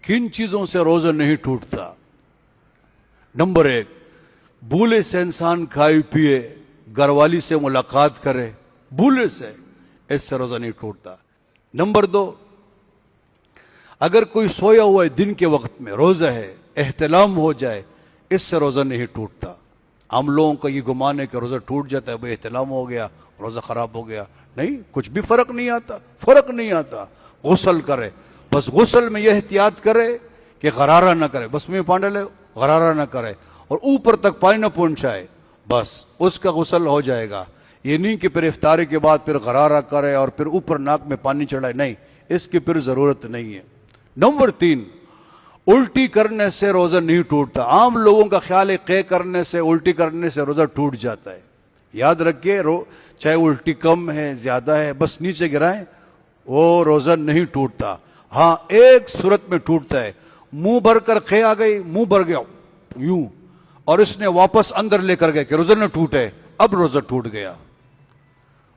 किन चीज़ों से रोज़ा नहीं टूटता? नंबर 1, भूले से इंसान खाए पिए, घरवाली से मुलाकात करे, भूले से, इससे रोज़ा नहीं टूटता। नंबर 2, अगर कोई सोया हुआ है दिन के वक्त में, रोज़ा है, एहतलाम हो जाए, इससे रोज़ा नहीं टूटता। हम लोगों का ये गुमान है कि रोज़ा टूट जाता है, भाई एहतलाम हो गया, रोज़ा ख़राब हो गया। नहीं, कुछ भी फ़र्क नहीं आता। गुस्ल करे, बस गुस्ल में यह एहतियात करे कि गरारा न करे, बस में पांडले गरारा न करे और ऊपर तक पानी न पहुंचाए, बस उसका गुस्ल हो जाएगा। ये नहीं कि फिर इफ्तारी के बाद फिर गरारा करे और फिर ऊपर नाक में पानी चढ़ाए, नहीं, इसकी फिर ज़रूरत नहीं है। नंबर 3, उल्टी करने से रोज़ा नहीं टूटता। आम लोगों का ख्याल है क़े करने से, उल्टी करने से रोज़ा टूट जाता है। याद रखिए, चाहे उल्टी कम है ज़्यादा है, बस नीचे गिराएं, वो रोज़ा नहीं टूटता। हाँ, एक सूरत में टूटता है, मुंह भर कर क़े आ गई, मुंह भर गया यूं, और इसने वापस अंदर लेकर गए कि रोज़ा न टूटे, अब रोज़ा टूट गया।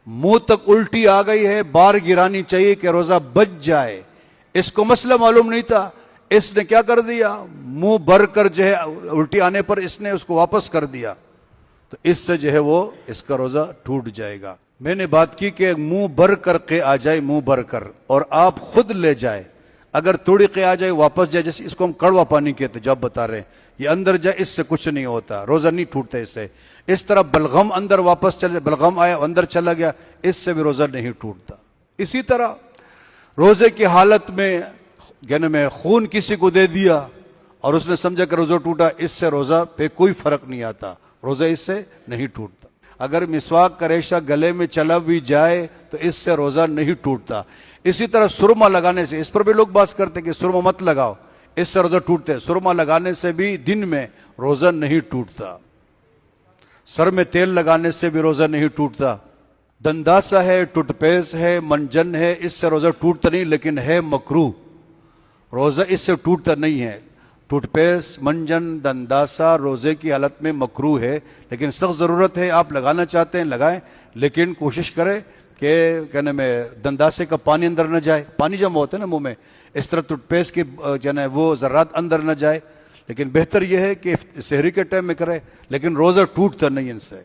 मुंह तक उल्टी आ गई है, बार गिरानी चाहिए कि रोज़ा बच जाए। इसको मसला मालूम नहीं था, इसने क्या कर दिया, मुंह भर कर जो है उल्टी आने पर इसने उसको वापस कर दिया, तो इससे जो है वो इसका रोज़ा टूट जाएगा। मैंने बात की कि मुंह भर कर के आ जाए, मुंह भर कर, और आप खुद ले जाए, अगर थोड़ी के आ जाए वापस जाए, जैसे इसको हम कड़वा पानी कहते जब बता रहे हैं, ये अंदर जाए, इससे कुछ नहीं होता, रोज़ा नहीं टूटता इससे। इस तरह बलगम अंदर वापस चले, बलगम आया अंदर चला गया, इससे भी रोज़ा नहीं टूटता। इसी तरह रोज़े की हालत में यानी मैं खून किसी को दे दिया और उसने समझा कि रोज़ा टूटा, इससे रोज़ा पे कोई फ़र्क नहीं आता, रोज़ा इससे नहीं टूटता। अगर मिसवाक का रेशा गले में चला भी जाए तो इससे रोज़ा नहीं टूटता। इसी तरह सुरमा लगाने से, इस पर भी लोग बात करते हैं कि सुरमा मत लगाओ, इससे रोज़ा टूटते हैं। सुरमा लगाने से भी दिन में रोज़ा नहीं टूटता। सर में तेल लगाने से भी रोज़ा नहीं टूटता। दंदासा है, टूथपेस्ट है, मंजन है, इससे रोज़ा टूटता नहीं, लेकिन है मकरूह, रोज़ा इससे टूटता नहीं है। टूथपेस्ट, मंजन, दंदासा रोज़े की हालत में मकरूह है, लेकिन सख्त ज़रूरत है, आप लगाना चाहते हैं लगाएं, लेकिन कोशिश करें कि कहने में दंदासे का पानी अंदर न जाए, पानी जमा होता है ना मुंह में, इस तरह टूथपेस्ट के जो वो ज़र्रात अंदर न जाए। लेकिन बेहतर यह है कि सहरी के टाइम में करें, लेकिन रोज़ा टूटता नहीं इनसे।